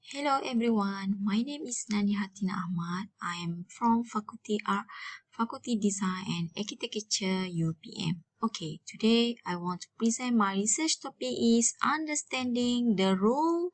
Hello everyone, my name is Nani Hartina Ahmad. I am from Faculty Design and Architecture UPM. Okay, today I want to present my research topic is understanding the role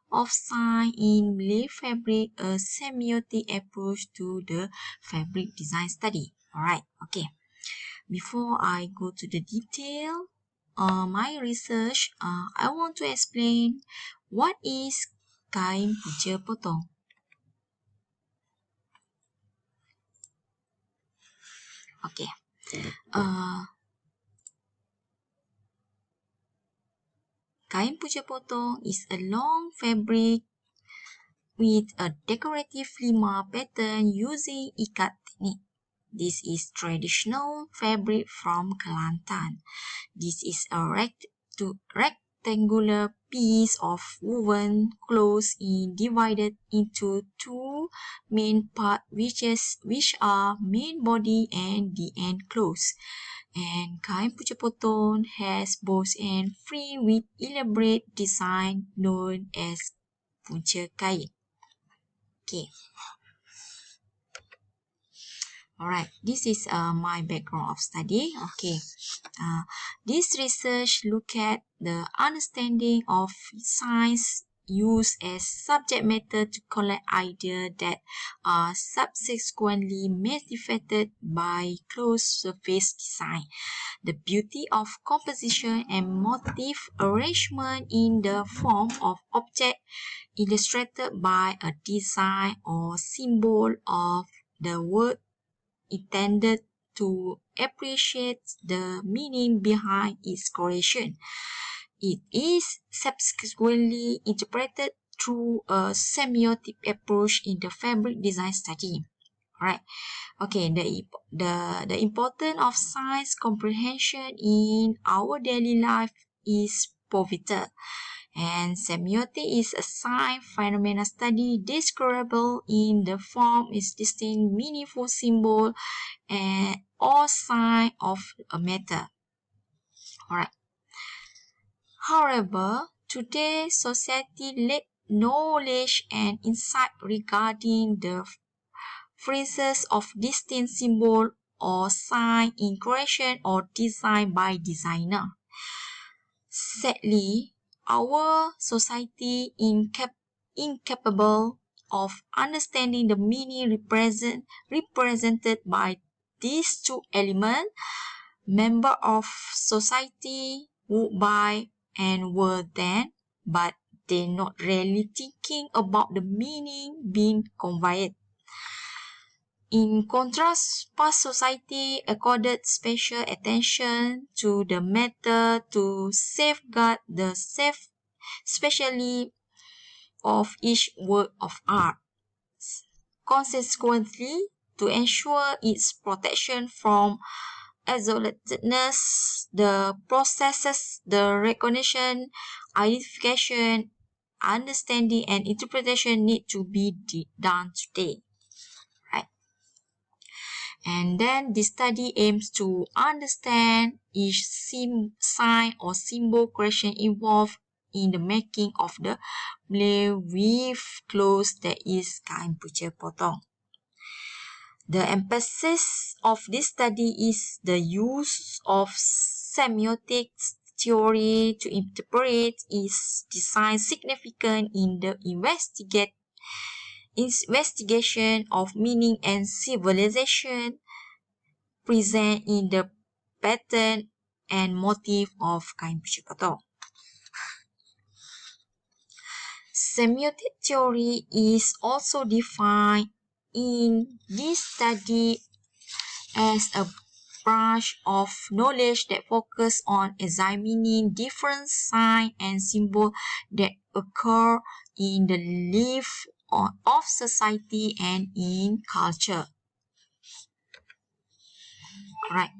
of sign in lay fabric, a semiotic approach to the fabric design study. Alright, okay. Before I go to the detail my research, I want to explain what is kain punca potong. Okay. Kain punca potong is a long fabric with a decorative lima pattern using ikat technique. This is traditional fabric from Kelantan. This is a rectangular piece of woven cloth divided into two main parts which are main body and the end clothes. And kain punca potong has both ends free with elaborate design known as punca kain. Okay. Alright, this is my background of study. Okay, this research look at the understanding of science used as subject matter to collect ideas that are subsequently manifested by closed surface design. The beauty of composition and motif arrangement in the form of object illustrated by a design or symbol of the word intended to appreciate the meaning behind its creation. It is subsequently interpreted through a semiotic approach in the fabric design study. Right. Okay, the importance of science comprehension in our daily life is pivotal. And semiotic is a sign phenomena study describable in the form is distinct meaningful symbol and or sign of a matter. Alright. However, today's society lack knowledge and insight regarding the phrases of distinct symbol or sign in creation or design by designer. Sadly, our society incapable of understanding the meaning represented by these two elements. Member of society would buy and were then, but they not really thinking about the meaning being conveyed. In contrast, past society accorded special attention to the matter to safeguard the specially of each work of art. Consequently, to ensure its protection from isolatedness, the processes, the recognition, identification, understanding, and interpretation need to be done today. Right? And then this study aims to understand each sign or symbol creation involved in the making of the lay weave clothes that is kain punca potong. The emphasis of this study is the use of semiotic theory to interpret its design significance in the investigation of meaning and civilization present in the pattern and motif of kain punca potong. Semiotic theory is also defined in this study as a branch of knowledge that focuses on examining different signs and symbols that occur in the life of society and in culture. Right.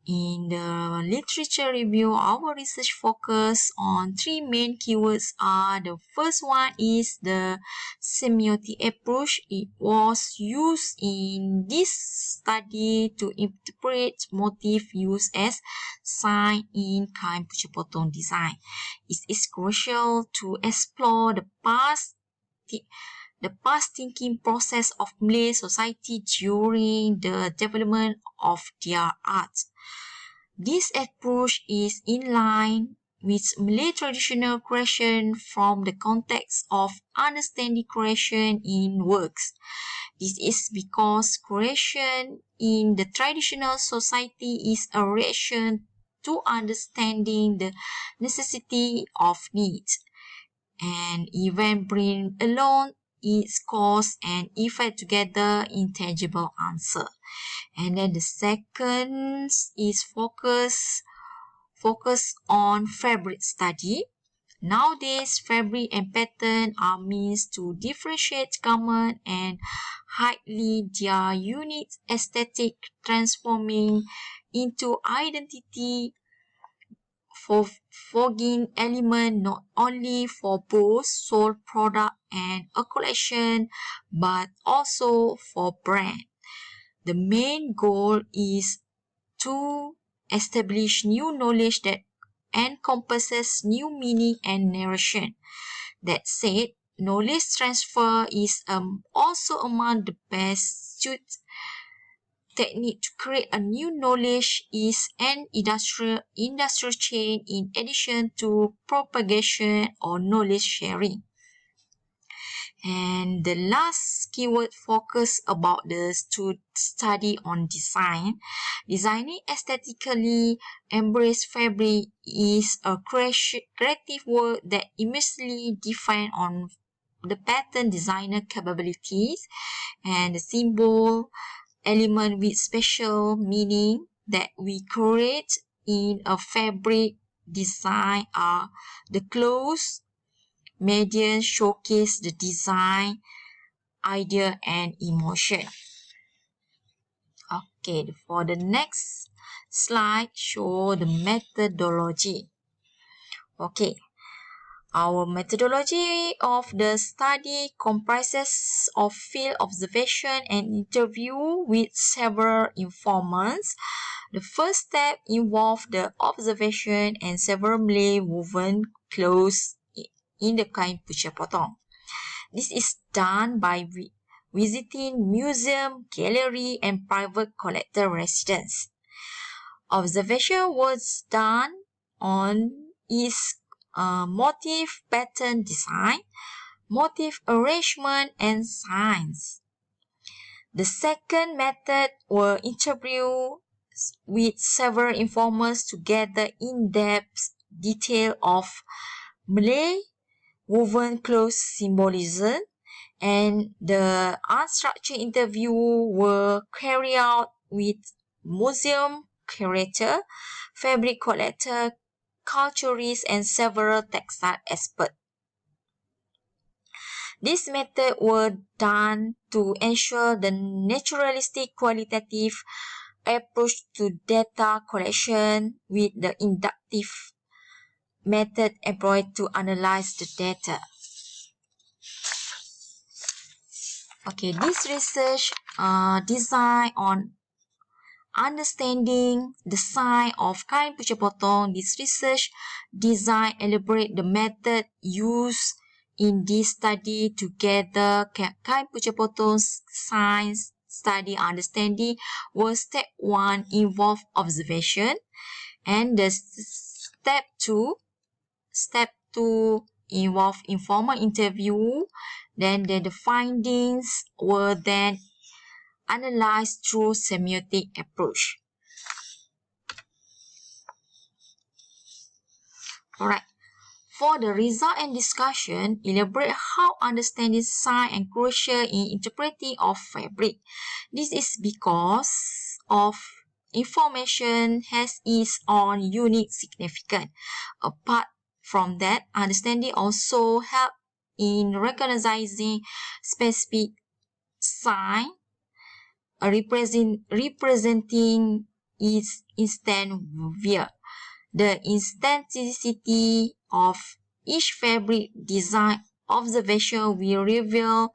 In the literature review, our research focus on three main keywords are the first one is the semiotic approach. It was used in this study to interpret motif used as sign in kain punca potong design. It is crucial to explore the past past thinking process of Malay society during the development of their art. This approach is in line with Malay traditional creation from the context of understanding creation in works. This is because creation in the traditional society is a reaction to understanding the necessity of needs. And event bring alone its cause and effect together intangible answer. And then the second is focus on fabric study. Nowadays, fabric and pattern are means to differentiate garment and highlight their unique aesthetic, transforming into identity for fogging element not only for both sold product and a collection, but also for brand. The main goal is to establish new knowledge that encompasses new meaning and narration. That said, knowledge transfer is also among the best suited technique to create a new knowledge is an industrial chain in addition to propagation or knowledge sharing. And the last keyword focus about the study on design. Designing aesthetically embrace fabric is a creative work that immensely define on the pattern designer capabilities and the symbol element with special meaning that we create in a fabric design are the clothes, medium showcase the design, idea and emotion. Okay, for the next slide, show the methodology. Okay, our methodology of the study comprises of field observation and interview with several informants. The first step involves the observation and several Malay woven clothes in the kain puja potong. This is done by visiting museum, gallery, and private collector residence. Observation was done on its motif pattern design, motif arrangement, and signs. The second method were interview with several informers to gather in-depth detail of Malay woven clothes symbolism, and the unstructured interview were carried out with museum curator, fabric collector, culturist, and several textile experts. This method were done to ensure the naturalistic qualitative approach to data collection with the inductive method employed to analyze the data. Okay, this research design on understanding the sign of kain puja potong. This research design elaborate the method used in this study to gather kain puja potong signs study understanding was step 1 involve observation, and the step 2 involve informal interview. Then the findings were then analyzed through semiotic approach. Alright. For the result and discussion, elaborate how understanding sign and crucial in interpreting of fabric. This is because of information has its own unique significance. Apart from that, understanding also help in recognizing specific sign representing its instant via. The instanticity of each fabric design observation will reveal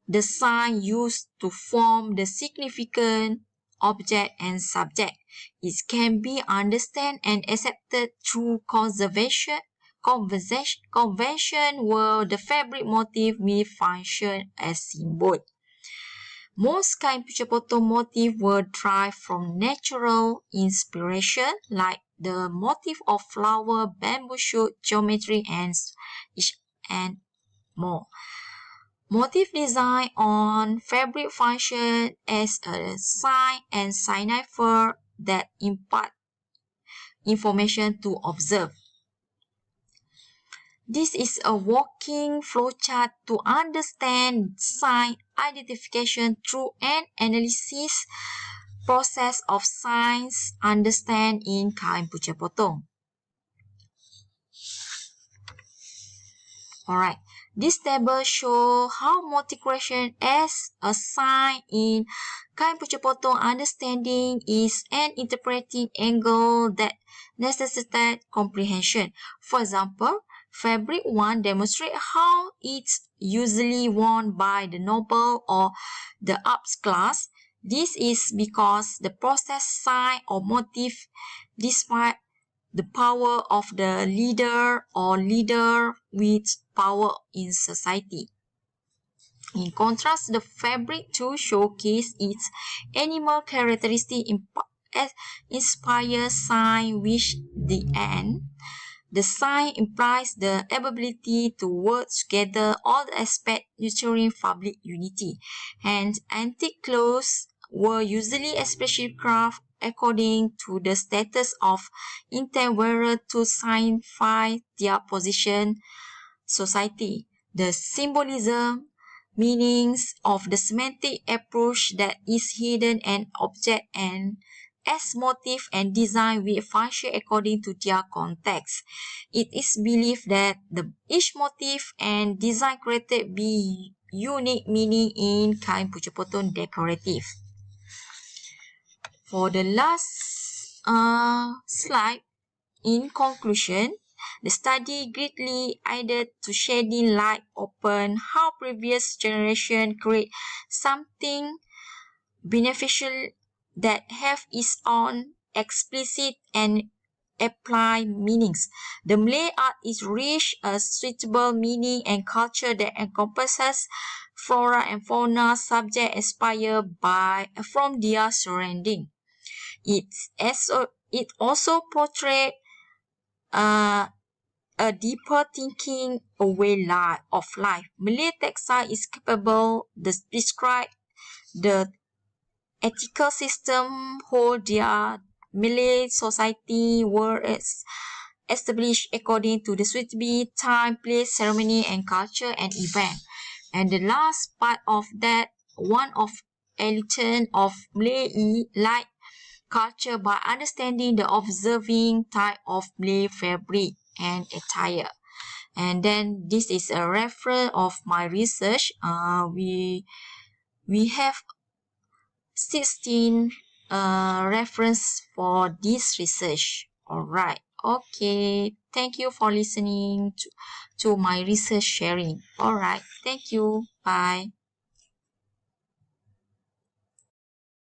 the sign used to form the significant object and subject. It can be understood and accepted through convention were the fabric motif we function as symbol. Most kain pucuk potong motif were derived from natural inspiration like the motif of flower, bamboo shoot, geometry, and more. Motif design on fabric function as a sign and signifier that impart information to observe. This is a working flowchart to understand sign identification through an analysis process of signs understand in kain pucuk potong. Alright, this table shows how motif creation as a sign in kain pucuk potong understanding is an interpreting angle that necessitates comprehension. For example, fabric 1 demonstrates how it's usually worn by the noble or the upper class. This is because the process sign or motif describes the power of the leader or leader with power in society. In contrast, the fabric 2 showcase its animal characteristic inspire sign which the end. The sign implies the ability to work together all the aspects nurturing public unity. And antique clothes were usually especially crafted according to the status of intent wearer to signify their position society. The symbolism meanings of the semantic approach that is hidden an object and as motif and design will function according to their context. It is believed that each motif and design created be unique meaning in kain pucuk potong decorative. For the last slide, in conclusion, the study greatly aided to shedding light upon how previous generation create something beneficial that have its own explicit and applied meanings. The Malay art is rich, a suitable meaning and culture that encompasses flora and fauna subject inspired from their surrounding. It also portrays a deeper thinking way of life. Malay textile is capable to describe the ethical system hold their Malay society were established according to the suitable time, place, ceremony, and culture and event. And the last part of that, one of elite of Malay like culture by understanding the observing type of Malay fabric and attire. And then this is a reference of my research. We have 16 reference for this research. Alright. Okay. Thank you for listening to my research sharing. Alright. Thank you. Bye.